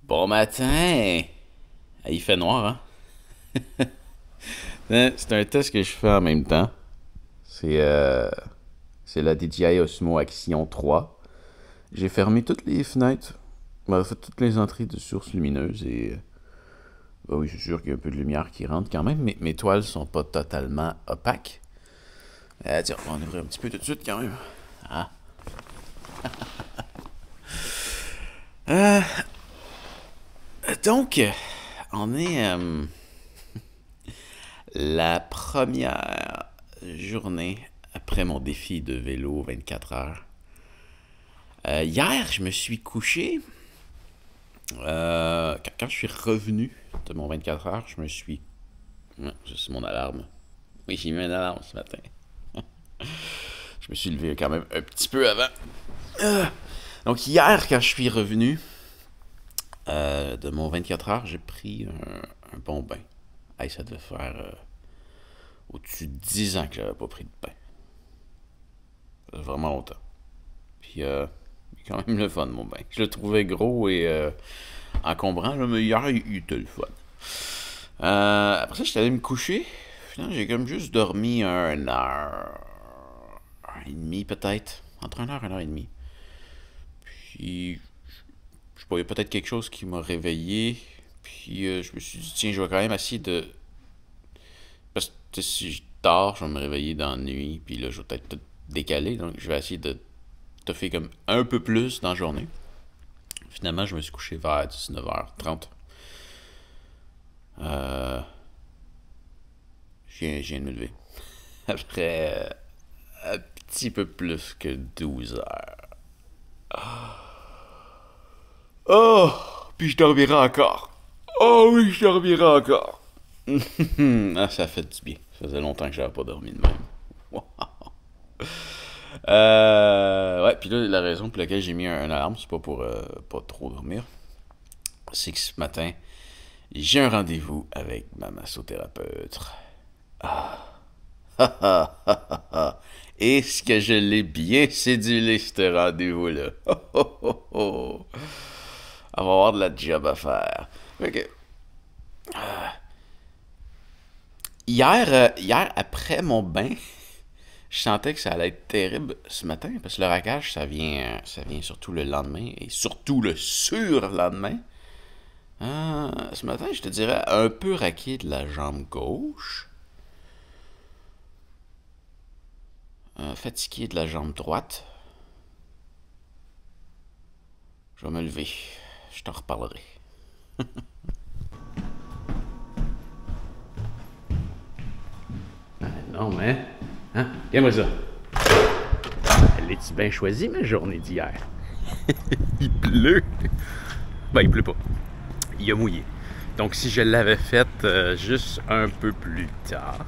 Bon matin! Ah, il fait noir, hein? C'est un test que je fais en même temps. C'est c'est la DJI Osmo Action 3. J'ai fermé toutes les fenêtres. Fait toutes les entrées de sources lumineuses et... bah oui, c'est sûr qu'il y a un peu de lumière qui rentre quand même, mais mes toiles sont pas totalement opaques. Tiens, on va en ouvrir un petit peu tout de suite quand même. Ah. Euh, donc, on est la première journée après mon défi de vélo 24 heures. Hier, je me suis couché. Quand je suis revenu de mon 24 heures, je me suis... c'est mon alarme. Oui, j'ai mis une alarme ce matin. Je me suis levé quand même un petit peu avant. Donc hier, quand je suis revenu de mon 24 heures, j'ai pris un bon bain. Hey, ça devait faire au-dessus de 10 ans que j'avais pas pris de bain. Ça fait vraiment longtemps. Puis, quand même le fun, mon bain. Je le trouvais gros et encombrant, là, mais hier, il était le fun. Après ça, j'étais allé me coucher. Finalement, j'ai comme juste dormi 1 heure et demie, peut-être. Entre 1 heure et 1 heure et demie. Puis, je sais pas, il y a peut-être quelque chose qui m'a réveillé. Puis, je me suis dit, tiens, je vais quand même essayer de... Parce que si je dors, je vais me réveiller dans la nuit. Puis là, je vais peut-être tout décaler. Donc, je vais essayer de toffer comme un peu plus dans la journée. Finalement, je me suis couché vers 19h30. Je viens de me lever. Après un petit peu plus que 12 heures. Oh! Puis je dormirai encore. Oh oui, je dormirai encore. Ah, ça fait du bien. Ça faisait longtemps que j'avais pas dormi de même. Wow. Ouais, puis là, la raison pour laquelle j'ai mis un alarme, c'est pas pour pas trop dormir. C'est que ce matin, j'ai un rendez-vous avec ma massothérapeute. Est-ce que je l'ai bien cédulé, ce rendez-vous-là? On va avoir de la job à faire. Ok. Hier, après mon bain, je sentais que ça allait être terrible ce matin, parce que le raquage, ça vient surtout le lendemain, et surtout le surlendemain. Ce matin, je te dirais un peu raqué de la jambe gauche. Fatigué de la jambe droite. Je vais me lever. Je t'en reparlerai. Non, mais... Hein? Regarde-moi ça. Elle est-tu bien choisie, ma journée d'hier? Il pleut. Ben, il pleut pas. Il a mouillé. Donc, si je l'avais faite juste un peu plus tard,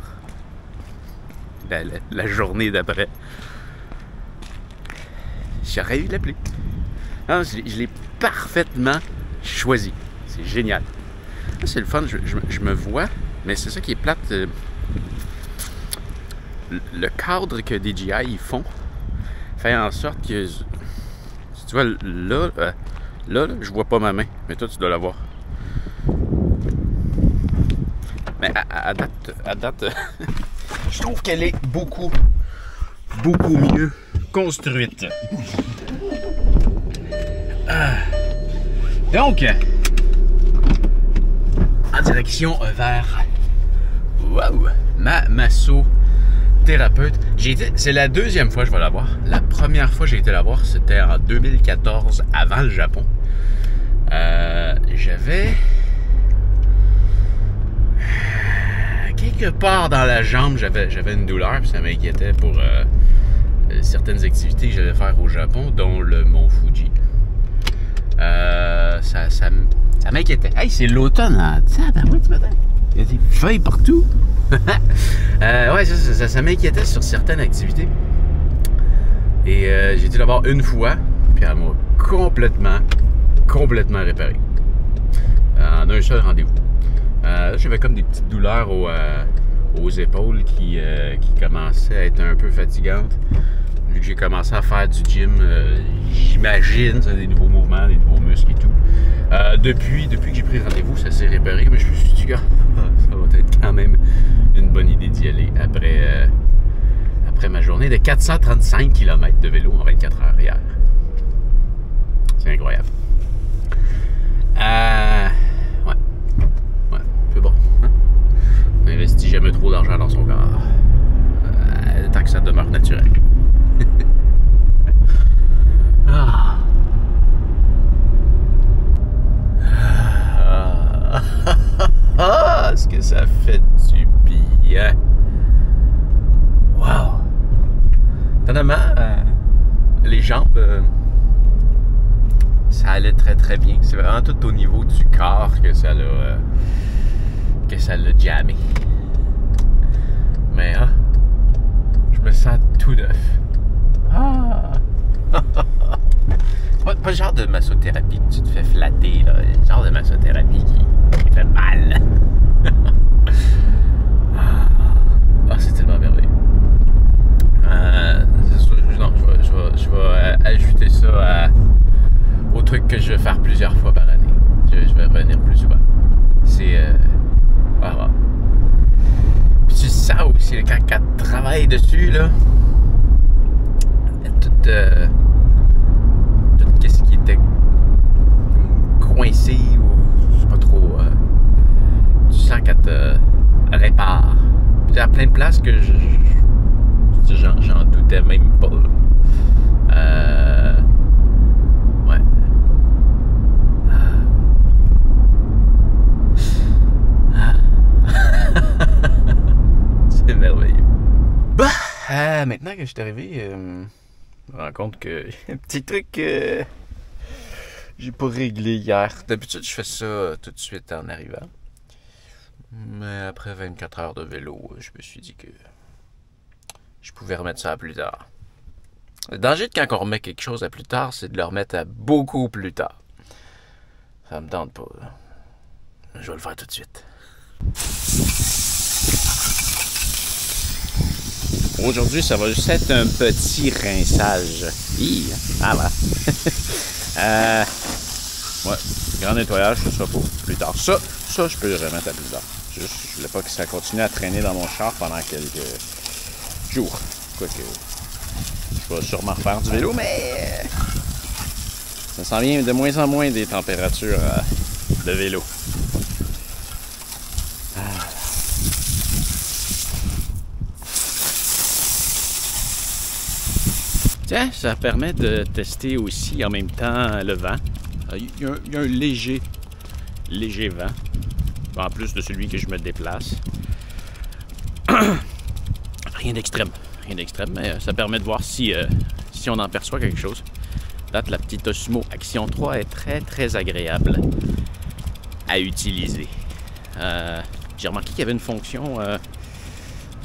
la journée d'après, j'aurais eu de la pluie. Ah, je l'ai parfaitement choisi. C'est génial. C'est le fun, je me vois, mais c'est ça qui est plate. Le cadre que DJI ils font fait en sorte que, si tu vois, là, je vois pas ma main, mais toi, tu dois la voir. Mais à date je trouve qu'elle est beaucoup mieux construite. Donc, en direction vers ma massothérapeute. C'est la deuxième fois que je vais la voir. La première fois que j'ai été la voir, c'était en 2014, avant le Japon. J'avais quelque part dans la jambe, j'avais une douleur, puis ça m'inquiétait pour certaines activités que j'allais faire au Japon, dont le mont Fuji. Ça m'inquiétait. Hey, c'est l'automne, hein? Oui, ce matin. Il y a des feuilles partout. Ouais, ça m'inquiétait sur certaines activités. Et j'ai été la voir une fois, puis elle m'a complètement réparé. En un seul rendez-vous. J'avais comme des petites douleurs aux épaules qui commençaient à être un peu fatigantes. vu que j'ai commencé à faire du gym, j'imagine, ça, des nouveaux mouvements, des nouveaux muscles et tout. Depuis que j'ai pris rendez-vous, ça s'est réparé, mais je me suis dit, gars, ça va être quand même une bonne idée d'y aller après ma journée de 435 km de vélo en 24 heures hier. C'est incroyable. Ouais, c'est bon. Hein? On n'investit jamais trop d'argent dans son corps. Tant que ça demeure naturel. Ah. Est-ce que ça fait du bien? Wow! Étonnamment, les jambes, ça allait très très bien. C'est vraiment tout au niveau du corps que ça l'a jammé. Mais je me sens tout neuf. Ah! Pas le genre de massothérapie que tu te fais flatter, là. Le genre de massothérapie qui fait mal. C'est tellement merveilleux. C'est sûr, non, je vais ajouter ça au truc que je vais faire plusieurs fois par année. Je vais revenir plus souvent. C'est... wow. Puis tu sens aussi, quand tu travailles dessus, là, tout ce qui était coincé ou je sais pas trop, tu sens qu'elle te répare. Puis il y a plein de places que j'en doutais même pas. Ouais. C'est merveilleux. Bah, maintenant que je suis arrivé, je me rends compte que un petit truc que j'ai pas réglé hier. D'habitude, je fais ça tout de suite en arrivant. Mais après 24 heures de vélo, je me suis dit que je pouvais remettre ça à plus tard. Le danger de quand on remet quelque chose à plus tard, c'est de le remettre à beaucoup plus tard. Ça me tente pas. Je vais le faire tout de suite. Aujourd'hui, ça va juste être un petit rinçage. Ah voilà. Ouais, grand nettoyage, ce sera pour plus tard. Ça, je peux le remettre à plus tard. Juste, je voulais pas que ça continue à traîner dans mon char pendant quelques jours. Quoique, je vais sûrement refaire du vélo, mais ça s'en vient de moins en moins des températures de vélo. Tiens, ça permet de tester aussi en même temps le vent. Il y a un léger vent, en plus de celui que je me déplace. Rien d'extrême, mais ça permet de voir si on en perçoit quelque chose. Date, la petite Osmo Action 3 est très très agréable à utiliser. J'ai remarqué qu'il y avait une fonction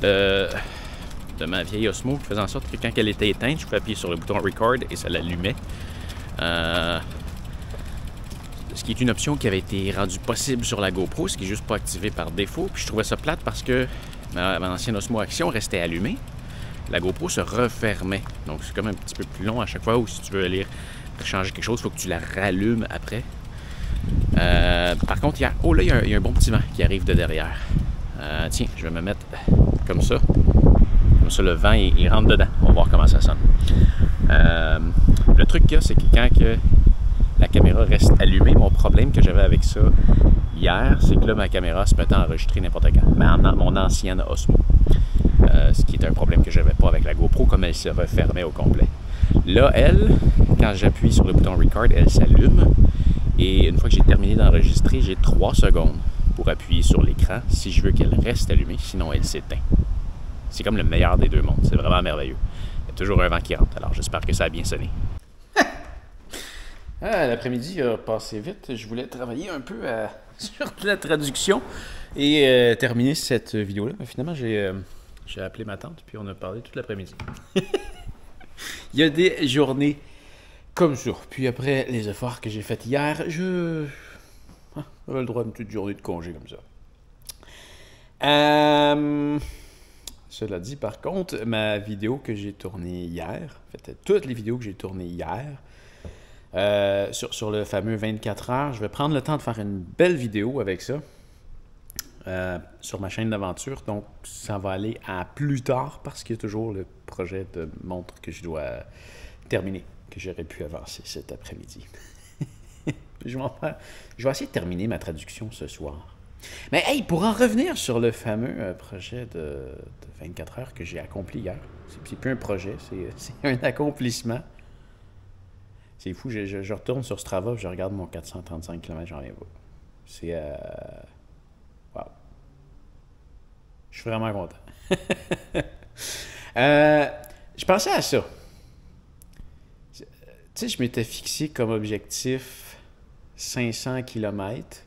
de ma vieille Osmo qui faisait en sorte que quand elle était éteinte, je pouvais appuyer sur le bouton Record et ça l'allumait. Ce qui est une option qui avait été rendue possible sur la GoPro, ce qui n'est juste pas activé par défaut. Puis je trouvais ça plate parce que ma ancienne Osmo Action restait allumée. La GoPro se refermait. Donc c'est comme un petit peu plus long à chaque fois où si tu veux aller changer quelque chose, il faut que tu la rallumes après. Par contre, là, il y a un bon petit vent qui arrive de derrière. Tiens, je vais me mettre comme ça. Comme ça, le vent, il rentre dedans. On va voir comment ça sonne. Le truc qu'il y a, c'est que quand la caméra reste allumée, mon problème que j'avais avec ça hier, c'est que là, ma caméra se mettait à enregistrer n'importe quand. Mon ancienne Osmo. Ce qui est un problème que j'avais pas avec la GoPro, comme elle se refermait au complet. Là, elle, quand j'appuie sur le bouton Record, elle s'allume. Et une fois que j'ai terminé d'enregistrer, j'ai 3 secondes pour appuyer sur l'écran si je veux qu'elle reste allumée, sinon elle s'éteint. C'est comme le meilleur des deux mondes, c'est vraiment merveilleux. Il y a toujours un vent qui rentre, alors j'espère que ça a bien sonné. L'après-midi a passé vite, je voulais travailler un peu sur la traduction et terminer cette vidéo-là, mais finalement j'ai appelé ma tante puis on a parlé toute l'après-midi. Il y a des journées comme ça, puis après les efforts que j'ai faits hier, j'avais le droit à une petite journée de congé comme ça. Cela dit, par contre, ma vidéo que j'ai tournée hier, en fait, toutes les vidéos que j'ai tournées hier, sur le fameux 24 heures, je vais prendre le temps de faire une belle vidéo avec ça sur ma chaîne d'aventure. Donc, ça va aller à plus tard parce qu'il y a toujours le projet de montre que je dois terminer, que j'aurais pu avancer cet après-midi. Je vais essayer de terminer ma traduction ce soir. Mais hey, pour en revenir sur le fameux projet de 24 heures que j'ai accompli hier, c'est plus un projet, c'est un accomplissement. C'est fou, je retourne sur Strava, je regarde mon 435 km, j'en reviens pas. C'est... wow. Je suis vraiment content. Je pensais à ça. Tu sais, je m'étais fixé comme objectif 500 km,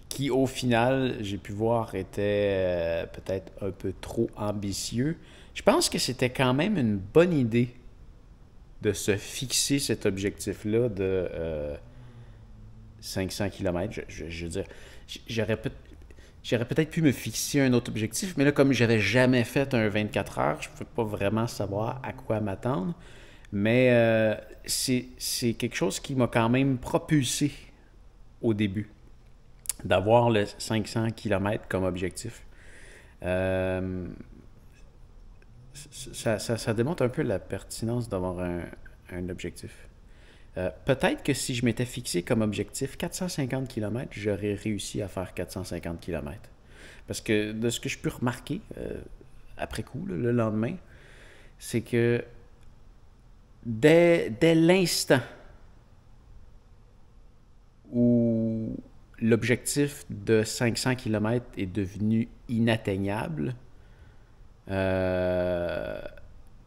qui au final, j'ai pu voir, était peut-être un peu trop ambitieux. Je pense que c'était quand même une bonne idée de se fixer cet objectif-là de 500 km. Je veux dire, j'aurais peut-être pu me fixer un autre objectif, mais là, comme j'avais jamais fait un 24 heures, je ne pouvais pas vraiment savoir à quoi m'attendre. Mais c'est quelque chose qui m'a quand même propulsé au début, d'avoir le 500 km comme objectif. Ça démontre un peu la pertinence d'avoir un objectif. Peut-être que si je m'étais fixé comme objectif 450 km, j'aurais réussi à faire 450 km. Parce que de ce que je peux remarquer après coup, le lendemain, c'est que dès l'instant où l'objectif de 500 km est devenu inatteignable,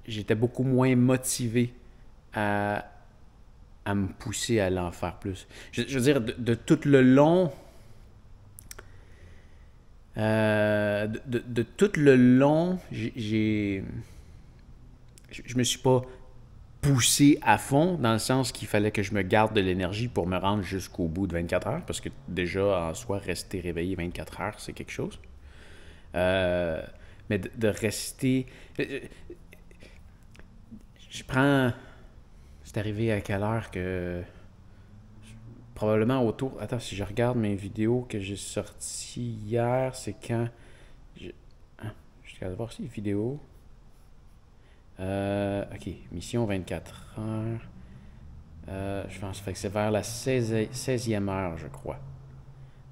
j'étais beaucoup moins motivé à me pousser à aller en faire plus. Je veux dire, de tout le long... de tout le long, je me suis pas poussé à fond, dans le sens qu'il fallait que je me garde de l'énergie pour me rendre jusqu'au bout de 24 heures, parce que déjà, en soi, rester réveillé 24 heures, c'est quelque chose. Mais de rester... Je prends... C'est arrivé à quelle heure que... Probablement autour... Attends, si je regarde mes vidéos que j'ai sorties hier, c'est quand... Je vais voir si vidéo... ok, mission 24 heures. Je pense que c'est vers la 16e heure, je crois.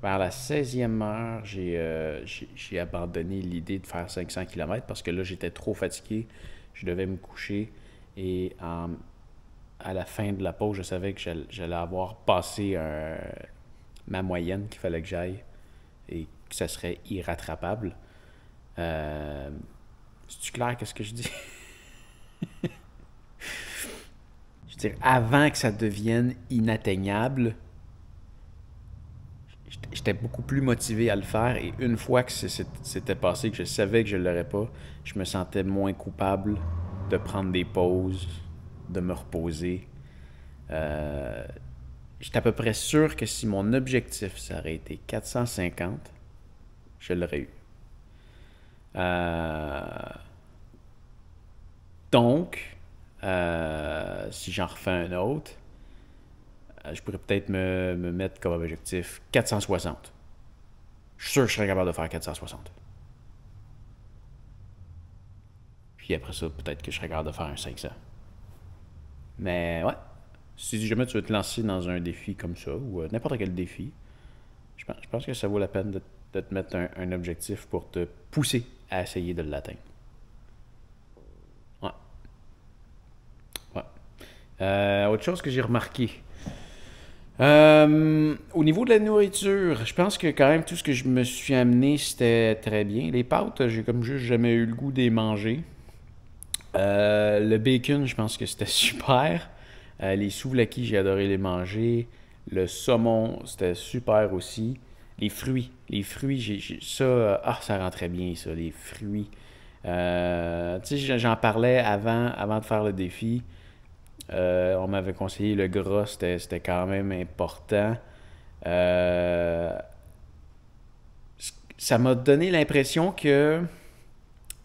Vers la 16e heure, j'ai abandonné l'idée de faire 500 km parce que là, j'étais trop fatigué. Je devais me coucher et à la fin de la pause, je savais que j'allais avoir passé ma moyenne qu'il fallait que j'aille et que ça serait irrattrapable. C'est-tu clair qu'est-ce que je dis? Je veux dire, avant que ça devienne inatteignable, j'étais beaucoup plus motivé à le faire et une fois que c'était passé, que je savais que je ne l'aurais pas, je me sentais moins coupable de prendre des pauses, de me reposer. J'étais à peu près sûr que si mon objectif, ça aurait été 450, je l'aurais eu. Donc, si j'en refais un autre, je pourrais peut-être me mettre comme objectif 460. Je suis sûr que je serais capable de faire 460. Puis après ça, peut-être que je serais capable de faire un 500. Mais ouais, si jamais tu veux te lancer dans un défi comme ça, ou n'importe quel défi, je pense que ça vaut la peine de te mettre un objectif pour te pousser à essayer de l'atteindre. Ouais. Ouais. Autre chose que j'ai remarqué. Au niveau de la nourriture, je pense que quand même tout ce que je me suis amené, c'était très bien. Les pâtes, j'ai comme juste jamais eu le goût de les manger. Le bacon, je pense que c'était super. Les souvlaki, j'ai adoré les manger. Le saumon, c'était super aussi. Les fruits, ça, ça rentrait bien, ça, les fruits. Tu sais, j'en parlais avant de faire le défi. On m'avait conseillé le gras, c'était quand même important. Ça m'a donné l'impression que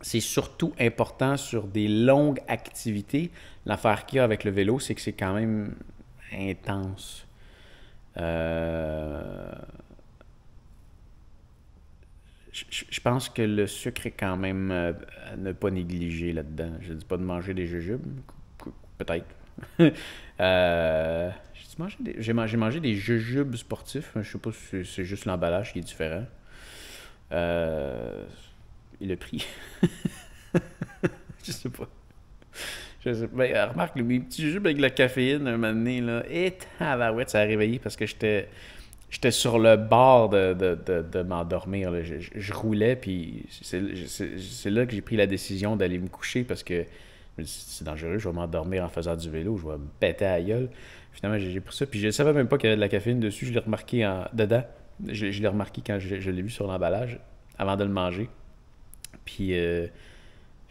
c'est surtout important sur des longues activités. L'affaire qu'il y a avec le vélo, c'est que c'est quand même intense. Je pense que le sucre est quand même à ne pas négliger là-dedans. Je ne dis pas de manger des jujubes, peut-être. J'ai mangé des jujubes sportifs. Je ne sais pas si c'est juste l'emballage qui est différent. Et le prix. Je sais pas. Ben, remarque, mes petits jujubes avec la caféine, un moment donné, là, et tabarouette, ça a réveillé parce que j'étais sur le bord de m'endormir. Là. Je roulais, puis c'est là que j'ai pris la décision d'aller me coucher parce que c'est dangereux, je vais m'endormir en faisant du vélo, je vais me péter à la gueule. Finalement, j'ai pris ça, puis je ne savais même pas qu'il y avait de la caféine dessus, je l'ai remarqué dedans. Je l'ai remarqué quand je l'ai vu sur l'emballage, avant de le manger. Puis finalement,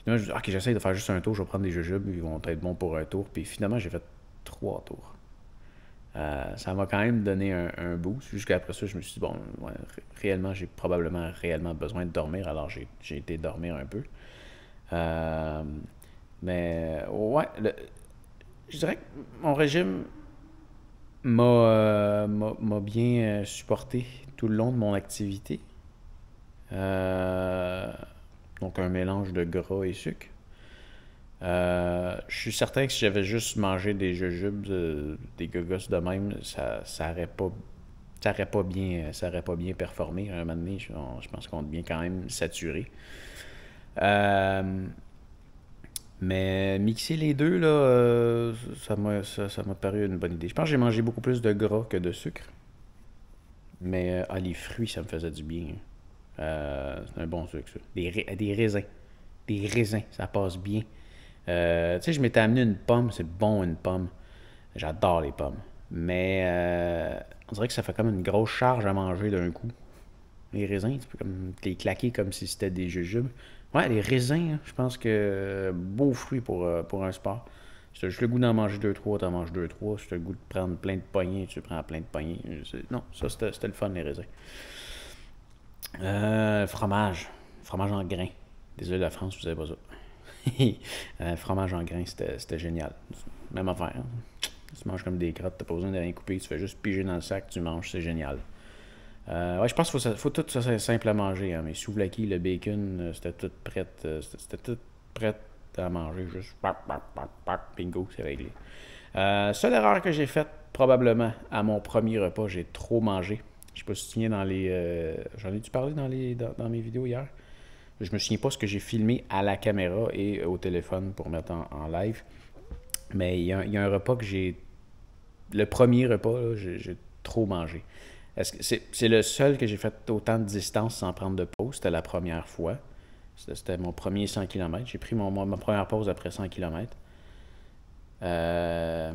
je me dis, ok, j'essaie de faire juste un tour, je vais prendre des jujubes, ils vont être bons pour un tour. Puis finalement, j'ai fait 3 tours. Ça m'a quand même donné un boost. Jusqu'à après ça, je me suis dit, bon, ouais, réellement, j'ai probablement réellement besoin de dormir. Alors, j'ai été dormir un peu. Mais, ouais, je dirais que mon régime m'a bien supporté tout le long de mon activité. Donc, un mélange de gras et sucre. Je suis certain que si j'avais juste mangé des jujubes, des gogos de même, ça aurait pas bien performé. À un moment donné, je pense qu'on devient quand même saturé. Mais mixer les deux, là, ça m'a paru une bonne idée. Je pense que j'ai mangé beaucoup plus de gras que de sucre. Mais les fruits, ça me faisait du bien. C'est un bon sucre, ça. Des raisins. Des raisins, ça passe bien. Tu sais, je m'étais amené une pomme, c'est bon une pomme. J'adore les pommes. Mais on dirait que ça fait comme une grosse charge à manger d'un coup. Les raisins, tu peux comme les claquer comme si c'était des jujubes. Ouais, les raisins, je pense que beau fruit pour un sport. Si t'as juste le goût d'en manger 2-3, t'en manges 2-3. Si t'as le goût de prendre plein de poignées, tu prends plein de poignées. Non, ça c'était le fun, les raisins. Fromage. Fromage en grains. Désolé la France, vous savez pas ça. Fromage en grains, c'était génial. Même affaire. Hein? Tu manges comme des crottes, t'as pas besoin de rien couper, tu fais juste piger dans le sac, tu manges, c'est génial. Ouais, je pense qu'il faut tout ça, c'est simple à manger. Hein, mais souvlaki, le bacon, c'était tout prêt. C'était tout prêt à manger. Juste bingo, c'est réglé. Seule erreur que j'ai faite, probablement, à mon premier repas, j'ai trop mangé. Je sais pas si tu te souviens dans les. J'en ai-tu parlé dans mes vidéos hier? Je me souviens pas ce que j'ai filmé à la caméra et au téléphone pour mettre en live. Mais il y a un repas que j'ai. Le premier repas, là, j'ai trop mangé. Est-ce que c'est le seul que j'ai fait autant de distance sans prendre de pause? C'était la première fois. C'était mon premier 100 km. J'ai pris ma première pause après 100 km. Ouais,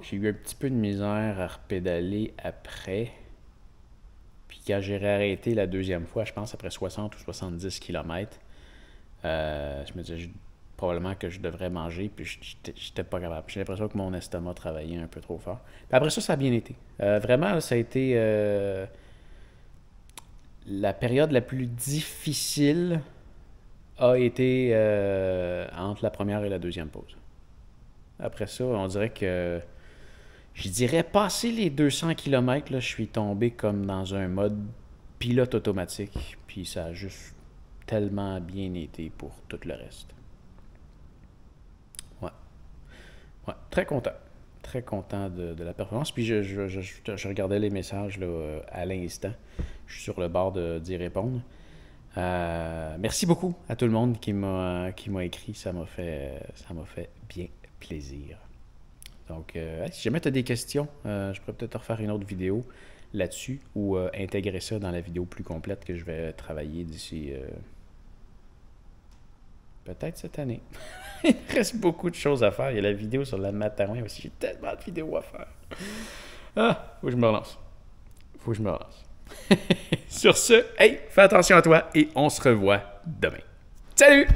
j'ai eu un petit peu de misère à repédaler après. Puis quand j'ai réarrêté la deuxième fois, je pense après 60 ou 70 km, je me disais probablement que je devrais manger, puis j'étais pas capable. J'ai l'impression que mon estomac travaillait un peu trop fort. Puis après ça a bien été. Vraiment, ça a été la période la plus difficile a été entre la première et la deuxième pause. Après ça, on dirait que je dirais passer les 200 km, là, je suis tombé comme dans un mode pilote automatique, puis ça a juste tellement bien été pour tout le reste. Ouais, très content. Très content de la performance. Puis je regardais les messages là, à l'instant. Je suis sur le bord d'y répondre. Merci beaucoup à tout le monde qui m'a écrit. Ça m'a fait bien plaisir. Donc, si jamais tu as des questions, je pourrais peut-être refaire une autre vidéo là-dessus ou intégrer ça dans la vidéo plus complète que je vais travailler d'ici peut-être cette année. Il reste beaucoup de choses à faire. Il y a la vidéo sur la Matterhorn aussi. J'ai tellement de vidéos à faire. Faut que je me relance. Sur ce, hey, fais attention à toi et on se revoit demain. Salut!